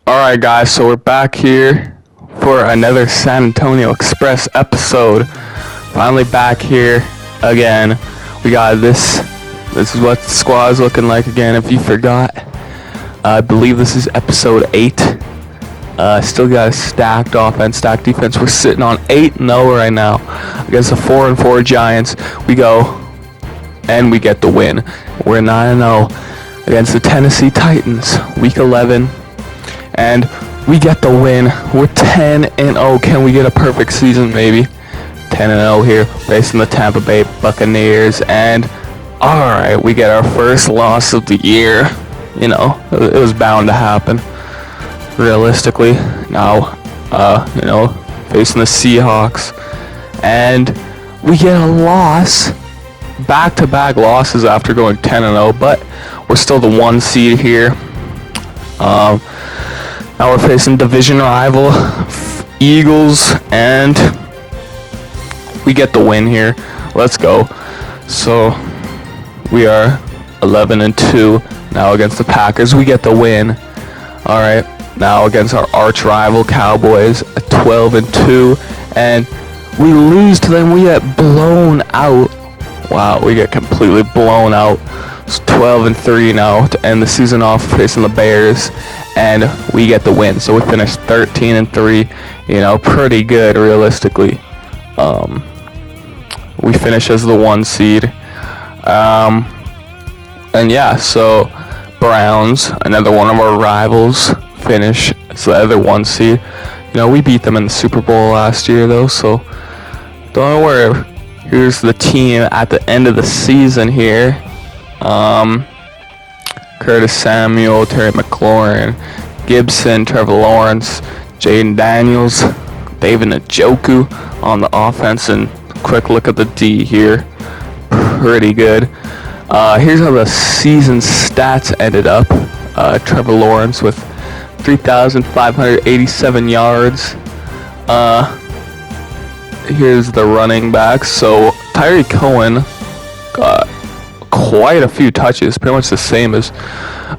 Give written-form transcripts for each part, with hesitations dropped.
Alright guys, so we're back here for another San Antonio Express episode. Finally back here again. We got this is what the squad is looking like again, if you forgot. I believe this is episode 8. Still got a stacked offense, stacked defense. We're sitting on 8-0 right now against the 4-4 Giants. We go and we get the win. We're 9-0 against the Tennessee Titans, week 11. And we get the win. We're 10-0. Can we get a perfect season? Maybe. 10-0 here, facing the Tampa Bay Buccaneers. And alright, we get our first loss of the year. You know, it was bound to happen. Realistically, now, facing the Seahawks. And we get a loss. Back-to-back losses after going 10-0. But we're still the 1 seed here. Now we're facing division rival Eagles, and we get the win here. Let's go. So we are 11-2 now against the Packers. We get the win. All right. Now against our arch rival Cowboys at 12-2, and we lose to them. We get blown out. Wow, we get completely blown out. It's 12-3 now to end the season off facing the Bears, and we get the win. So we finished 13-3. You know, pretty good realistically. We finish as the 1 seed. And yeah, so Browns, another one of our rivals, finish as the other 1 seed. You know, we beat them in the Super Bowl last year though, so don't worry. Here's the team at the end of the season here. Curtis Samuel, Terry McLaurin, Gibson, Trevor Lawrence, Jaden Daniels, David Njoku on the offense, and quick look at the D here. Pretty good. Here's how the season stats ended up. Trevor Lawrence with 3,587 yards. Here's the running backs. So Tyreek Cohen got quite a few touches, pretty much the same as,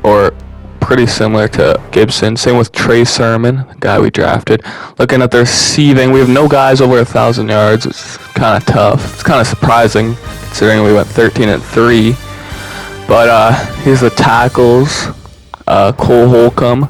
or pretty similar to Gibson. Same with Trey Sermon, the guy we drafted. Looking at the receiving, we have no guys over 1,000 yards. It's kind of tough. It's kind of surprising considering we went 13-3. But here's the tackles. Cole Holcomb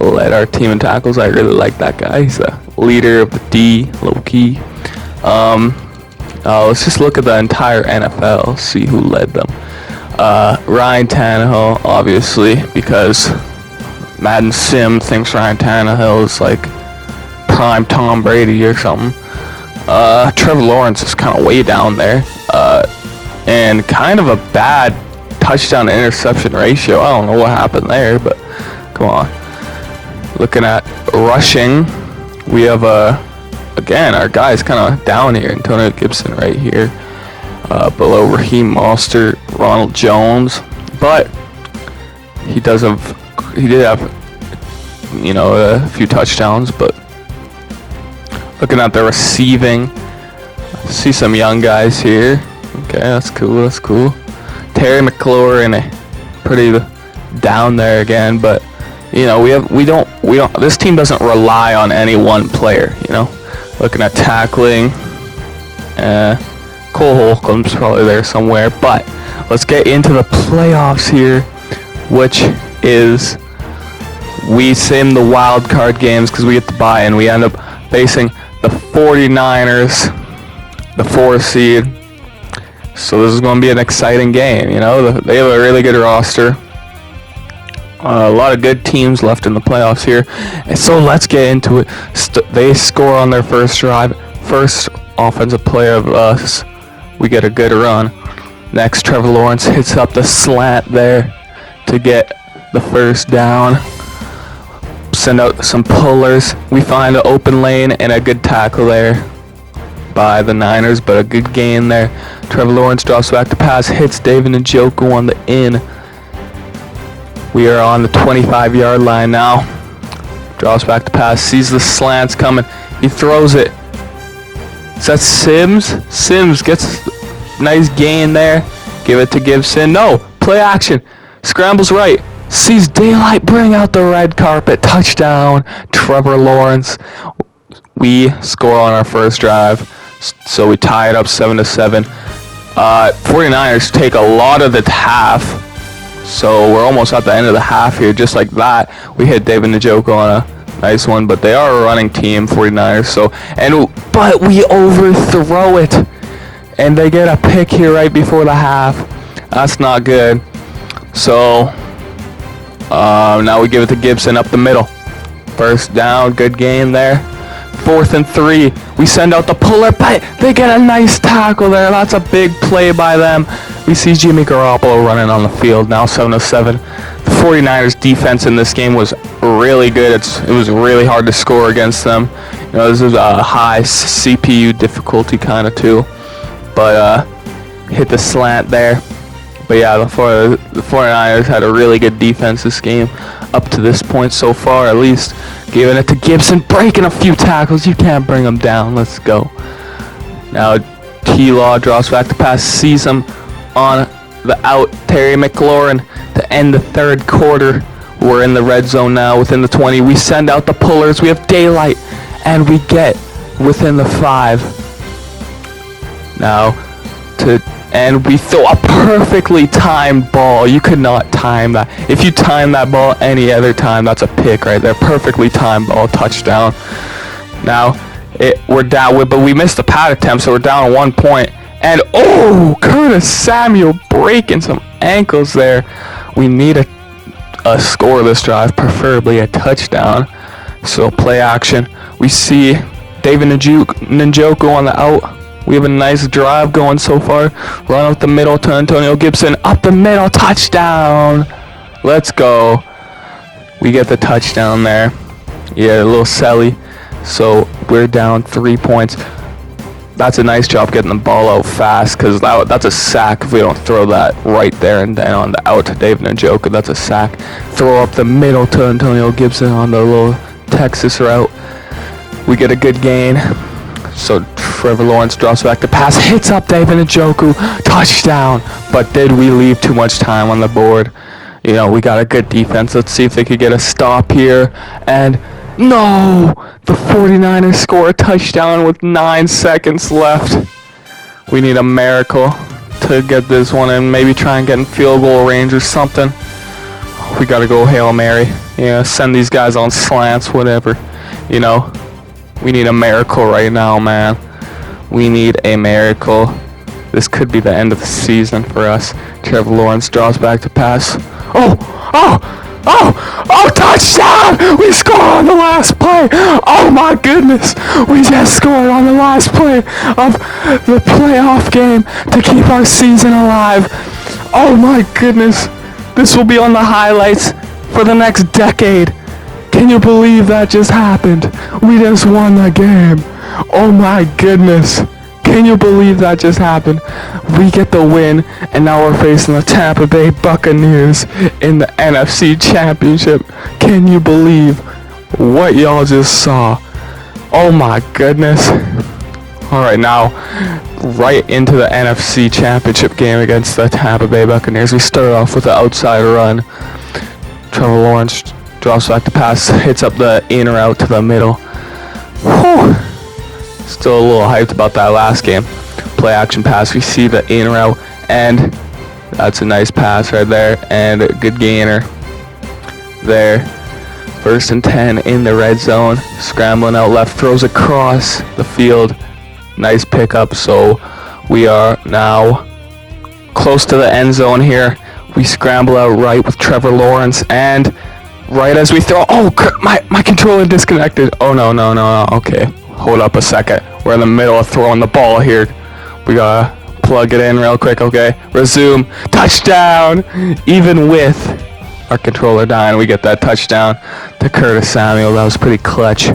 led our team in tackles. I really like that guy. He's the leader of the D, low key. Let's just look at the entire NFL, see who led them. Ryan Tannehill, obviously, because Madden Sim thinks Ryan Tannehill is like prime Tom Brady or something. Trevor Lawrence is kind of way down there, and kind of a bad touchdown to interception ratio. I don't know what happened there, but come on. Looking at rushing, we have again, our guy's kind of down here. Antonio Gibson right here. Below Raheem Mostert, Ronald Jones. But he did have, a few touchdowns. But looking at the receiving, see some young guys here. Okay, that's cool. Terry McLaurin, pretty down there again. But, we don't, this team doesn't rely on any one player, Looking at tackling, Cole Holcomb's probably there somewhere, but let's get into the playoffs here, which is we sim the wild card games because we get the bye, and we end up facing the 49ers, the 4 seed. So this is going to be an exciting game. They have a really good roster. A lot of good teams left in the playoffs here. And so let's get into it. They score on their first drive. First offensive play of us. We get a good run. Next, Trevor Lawrence hits up the slant there to get the first down. Send out some pullers. We find an open lane and a good tackle there by the Niners, but a good gain there. Trevor Lawrence drops back to pass, hits David Njoku on the in. We are on the 25-yard line now. Drops back to pass, sees the slants coming. He throws it. Is that Sims? Sims gets nice gain there. Give it to Gibson. No, play action. Scrambles right. sees daylight, bring out the red carpet, touchdown, Trevor Lawrence. We score on our first drive, so we tie it up 7-7. 49ers take a lot of the half, so we're almost at the end of the half here. Just like that, we hit David Njoku on a nice one, but they are a running team, 49ers. But we overthrow it, and they get a pick here right before the half. That's not good. So now we give it to Gibson up the middle. First down, good game there. 4th and 3. We send out the puller, but they get a nice tackle there. That's a big play by them. We see Jimmy Garoppolo running on the field. Now 7-7. The 49ers defense in this game was really good. It was really hard to score against them. You know, this is a high CPU difficulty kind of too. But hit the slant there. But yeah, the 49ers had a really good defense this game up to this point so far, at least. Giving it to Gibson, breaking a few tackles. You can't bring him down. Let's go. Now T-Law drops back to pass, sees him on the out. Terry McLaurin to end the third quarter. We're in the red zone now, within the 20. We send out the pullers. We have daylight, and we get within the 5. Now and we throw a perfectly timed ball. You could not time that. If you time that ball any other time, that's a pick right there. Perfectly timed ball, touchdown. Now we're down, but we missed the pad attempt, so we're down 1 point. And Curtis Samuel breaking some ankles there. We need a score this drive, preferably a touchdown. So play action. We see David Njoku on the out. We have a nice drive going so far. Run up the middle to Antonio Gibson. Up the middle, touchdown. Let's go. We get the touchdown there. Yeah, a little silly. So we're down 3 points. That's a nice job getting the ball out fast, because that's a sack if we don't throw that right there and then on the out to David Njoku. That's a sack. Throw up the middle to Antonio Gibson on the little Texas route. We get a good gain. So Trevor Lawrence drops back to pass, hits up David Njoku, touchdown. But did we leave too much time on the board? You know, we got a good defense. Let's see if they could get a stop here. And no! The 49ers score a touchdown with 9 seconds left. We need a miracle to get this one and maybe try and get in field goal range or something. We got to go Hail Mary. Yeah, send these guys on slants, whatever. You know. We need a miracle right now, man. We need a miracle. This could be the end of the season for us. Trevor Lawrence drops back to pass. Touchdown! We score on the last play. Oh my goodness. We just scored on the last play of the playoff game to keep our season alive. Oh my goodness. This will be on the highlights for the next decade. Can you believe that just happened? We just won the game. Oh my goodness. Can you believe that just happened? We get the win, and now we're facing the Tampa Bay Buccaneers in the NFC Championship. Can you believe what y'all just saw? Oh my goodness. Alright, now right into the NFC Championship game against the Tampa Bay Buccaneers. We start off with the outside run. Trevor Lawrence drops back to pass, hits up the in route to the middle. Whew. Still a little hyped about that last game. Play action pass, we see the in route, and that's a nice pass right there, and a good gainer there. 1st and 10 in the red zone. Scrambling out left, throws across the field. Nice pickup, so we are now close to the end zone here. We scramble out right with Trevor Lawrence, and right as we throw, my controller disconnected. Oh no, okay, hold up a second. We're in the middle of throwing the ball here. We gotta plug it in real quick, okay? Resume, touchdown! Even with our controller dying, we get that touchdown to Curtis Samuel. That was pretty clutch.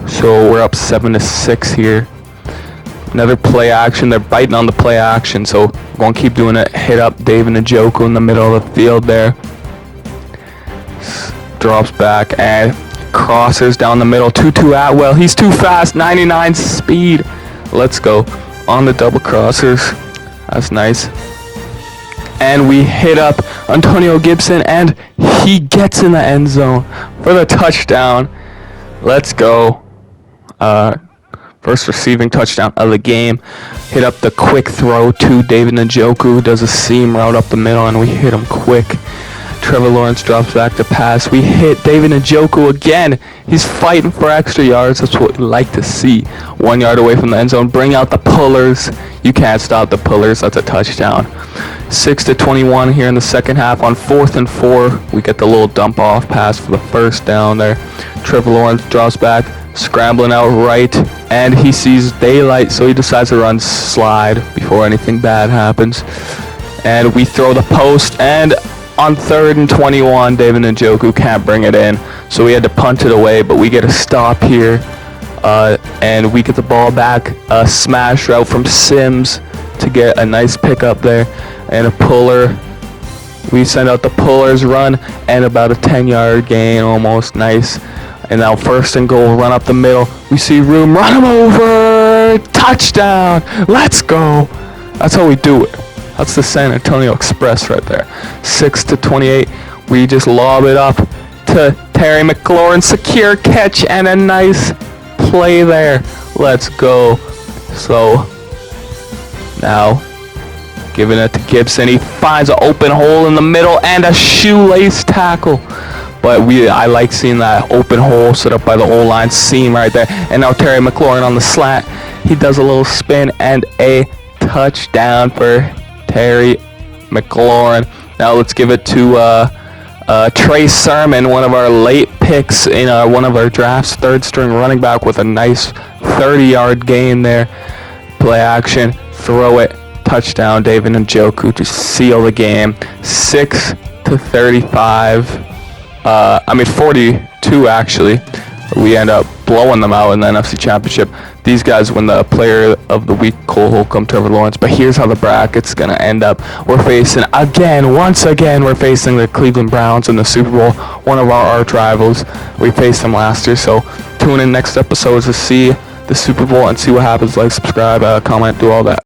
So we're up 7-6 here. Another play action. They're biting on the play action, so we're gonna keep doing it. Hit up David Njoku in the middle of the field there. Drops back and crosses down the middle. Tutu Atwell, he's too fast. 99 speed. Let's go on the double crossers. That's nice. and we hit up Antonio Gibson, and he gets in the end zone for the touchdown. Let's go. First receiving touchdown of the game. Hit up the quick throw to David Njoku, does a seam route up the middle, and we hit him quick. Trevor Lawrence drops back to pass. We hit David Njoku again. He's fighting for extra yards. That's what we like to see. 1 yard away from the end zone. Bring out the pullers. You can't stop the pullers. That's a touchdown. 6-21 here in the second half. On 4th and 4, we get the little dump off pass for the first down there. Trevor Lawrence drops back, scrambling out right, and he sees daylight, so he decides to run slide before anything bad happens. And we throw the post, and on 3rd and 21, David Njoku can't bring it in, so we had to punt it away, but we get a stop here, and we get the ball back. A smash route from Sims to get a nice pickup there, and a puller. We send out the puller's run, and about a 10-yard gain, almost nice. And now 1st and goal, run up the middle. We see room, run him over, touchdown, let's go. That's how we do it. That's the San Antonio Express right there. 6-28, we just lob it up to Terry McLaurin, secure catch, and a nice play there. Let's go. So now giving it to Gibson. He finds an open hole in the middle and a shoelace tackle. But I like seeing that open hole set up by the O-line, seam right there. And now Terry McLaurin on the slant. He does a little spin and a touchdown for Terry McLaurin. Now let's give it to Trey Sermon, one of our late picks in one of our drafts, 3rd string running back with a nice 30-yard gain there. Play action, throw it, touchdown. David Njoku to seal the game. 6-35. 42 actually. We end up blowing them out in the NFC Championship. These guys win the Player of the Week, Cole Holcomb, Trevor Lawrence. But here's how the bracket's going to end up. We're facing, once again, we're facing the Cleveland Browns in the Super Bowl, one of our arch rivals. We faced them last year, so tune in next episode to see the Super Bowl and see what happens. Like, subscribe, comment, do all that.